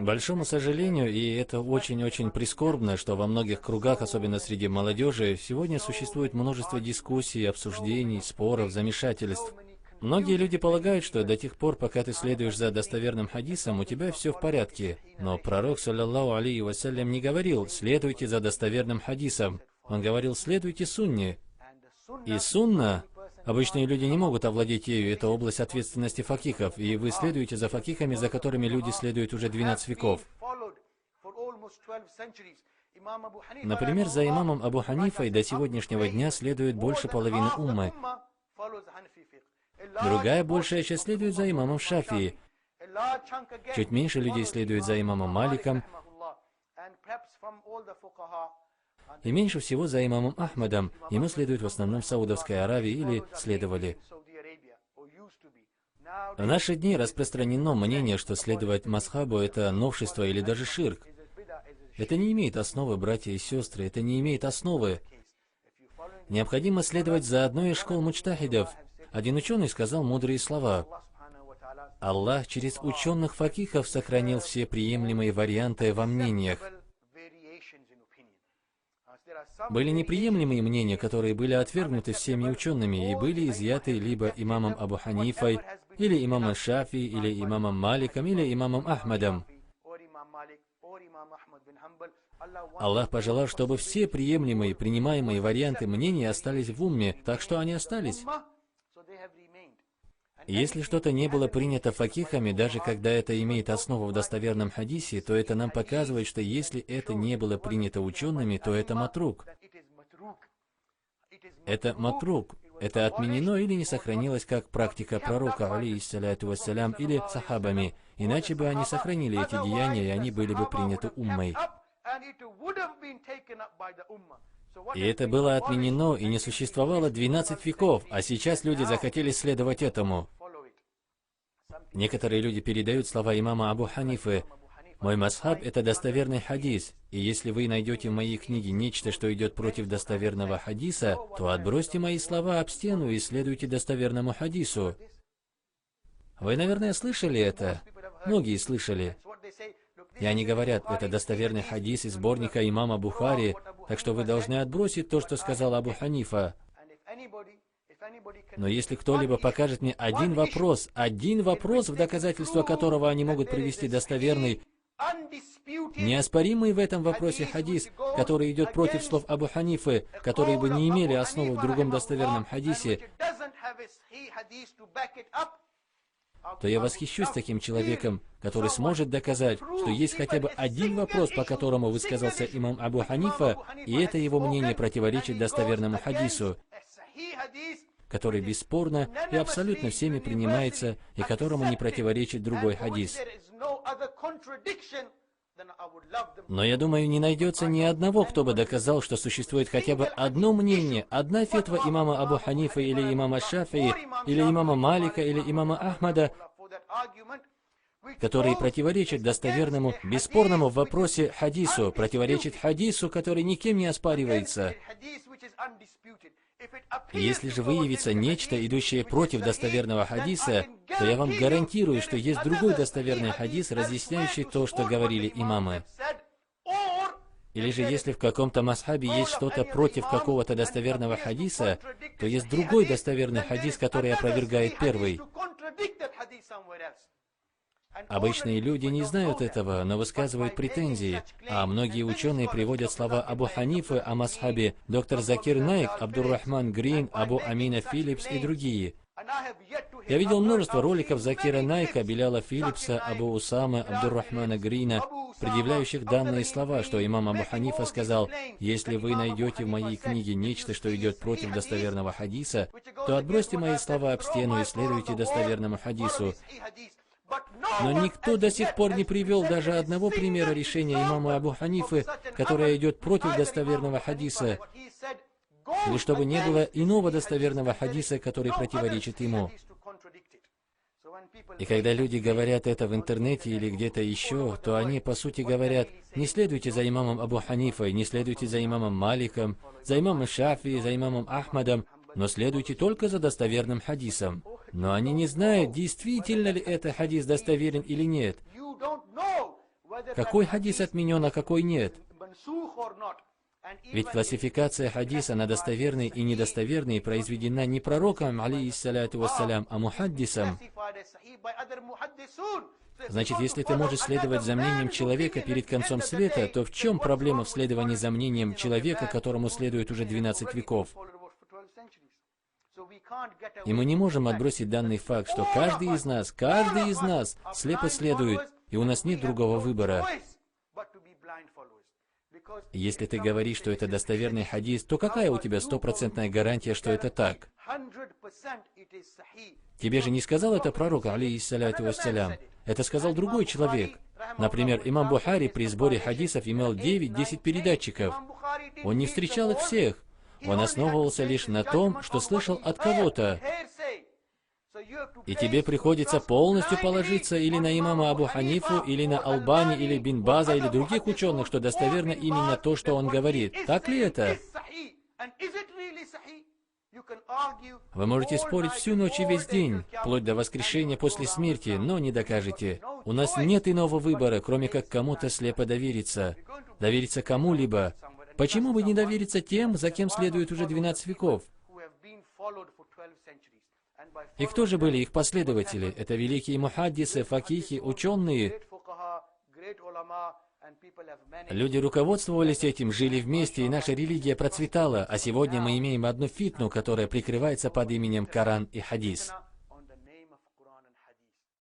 К большому сожалению, и это очень-очень прискорбно, что во многих кругах, особенно среди молодежи, сегодня существует множество дискуссий, обсуждений, споров, замешательств. Многие люди полагают, что до тех пор, пока ты следуешь за достоверным хадисом, у тебя все в порядке. Но пророк, саллаллаху алейхи вассалям, не говорил «следуйте за достоверным хадисом». Он говорил «следуйте сунне». И сунна, обычные люди не могут овладеть ею, это область ответственности факихов, и вы следуете за факихами, за которыми люди следуют уже 12 веков. Например, за имамом Абу Ханифой до сегодняшнего дня следует больше половины уммы. Другая большая часть следует за имамом Шафии. Чуть меньше людей следует за имамом Маликом. И меньше всего за имамом Ахмадом. Ему следует в основном в Саудовской Аравии или следовали. В наши дни распространено мнение, что следовать масхабу – это новшество или даже ширк. Это не имеет основы, братья и сестры, это не имеет основы. Необходимо следовать за одной из школ муджтахидов. Один ученый сказал мудрые слова. Аллах через ученых факихов сохранил все приемлемые варианты во мнениях. Были неприемлемые мнения, которые были отвергнуты всеми учеными и были изъяты либо имамом Абу Ханифой, или имамом Шафи, или имамом Маликом, или имамом Ахмадом. Аллах пожелал, чтобы все приемлемые, принимаемые варианты мнений остались в умме, так что они остались. Если что-то не было принято факихами, даже когда это имеет основу в достоверном хадисе, то это нам показывает, что если это не было принято учеными, то это матрук. Это матрук. Это отменено или не сохранилось как практика пророка, алейхиссаляту вассалям, или сахабами. Иначе бы они сохранили эти деяния, и они были бы приняты уммой. И это было отменено и не существовало 12 веков, а сейчас люди захотели следовать этому. Некоторые люди передают слова имама Абу Ханифы. «Мой масхаб – это достоверный хадис, и если вы найдете в моей книге нечто, что идет против достоверного хадиса, то отбросьте мои слова об стену и следуйте достоверному хадису». Вы, наверное, слышали это? Многие слышали. И они говорят, это достоверный хадис из сборника имама Бухари, так что вы должны отбросить то, что сказал Абу Ханифа. Но если кто-либо покажет мне один вопрос, в доказательство которого они могут привести достоверный, неоспоримый в этом вопросе хадис, который идет против слов Абу Ханифы, которые бы не имели основы в другом достоверном хадисе, то я восхищусь таким человеком, который сможет доказать, что есть хотя бы один вопрос, по которому высказался имам Абу Ханифа, и это его мнение противоречит достоверному хадису, который бесспорно и абсолютно всеми принимается, и которому не противоречит другой хадис. Но я думаю, не найдется ни одного, кто бы доказал, что существует хотя бы одно мнение, одна фетва имама Абу Ханифа или имама Шафии, или имама Малика, или имама Ахмада, который противоречит достоверному, бесспорному в вопросе хадису, противоречит хадису, который никем не оспаривается. Если же выявится нечто, идущее против достоверного хадиса, то я вам гарантирую, что есть другой достоверный хадис, разъясняющий то, что говорили имамы. Или же если в каком-то масхабе есть что-то против какого-то достоверного хадиса, то есть другой достоверный хадис, который опровергает первый. Обычные люди не знают этого, но высказывают претензии, а многие ученые приводят слова Абу Ханифы о масхабе, доктор Закир Найк, Абдур-Рахман Грин, Абу Амина Филлипс и другие. Я видел множество роликов Закира Найка, Биляла Филлипса, Абу Усама, Абдур-Рахмана Грина, предъявляющих данные слова, что имам Абу Ханифа сказал: «Если вы найдете в моей книге нечто, что идет против достоверного хадиса, то отбросьте мои слова об стену и следуйте достоверному хадису». Но никто до сих пор не привел даже одного примера решения имама Абу Ханифы, которое идет против достоверного хадиса, или чтобы не было иного достоверного хадиса, который противоречит ему. И когда люди говорят это в интернете или где-то еще, то они по сути говорят: не следуйте за имамом Абу Ханифой, не следуйте за имамом Маликом, за имамом Шафи, за имамом Ахмадом, но следуйте только за достоверным хадисом. Но они не знают, действительно ли это хадис достоверен или нет. Какой хадис отменен, а какой нет? Ведь классификация хадиса на достоверный и недостоверный произведена не пророком, алейхиссаляту вассалям, а мухаддисом. Значит, если ты можешь следовать за мнением человека перед концом света, то в чем проблема в следовании за мнением человека, которому следует уже 12 веков? И мы не можем отбросить данный факт, что каждый из нас слепо следует, и у нас нет другого выбора. Если ты говоришь, что это достоверный хадис, то какая у тебя стопроцентная гарантия, что это так? Тебе же не сказал это пророк, алейхиссаляту вассалям. Это сказал другой человек. Например, имам Бухари при сборе хадисов имел 9-10 передатчиков. Он не встречал их всех. Он основывался лишь на том, что слышал от кого-то. И тебе приходится полностью положиться или на имама Абу Ханифу, или на Албани, или Бин База, или других ученых, что достоверно именно то, что он говорит. Так ли это? Вы можете спорить всю ночь и весь день, вплоть до воскрешения после смерти, но не докажете. У нас нет иного выбора, кроме как кому-то слепо довериться. Довериться кому-либо. Почему бы не довериться тем, за кем следует уже 12 веков? И кто же были их последователи? Это великие мухаддисы, факихи, ученые. Люди руководствовались этим, жили вместе, и наша религия процветала. А сегодня мы имеем одну фитну, которая прикрывается под именем Коран и хадис.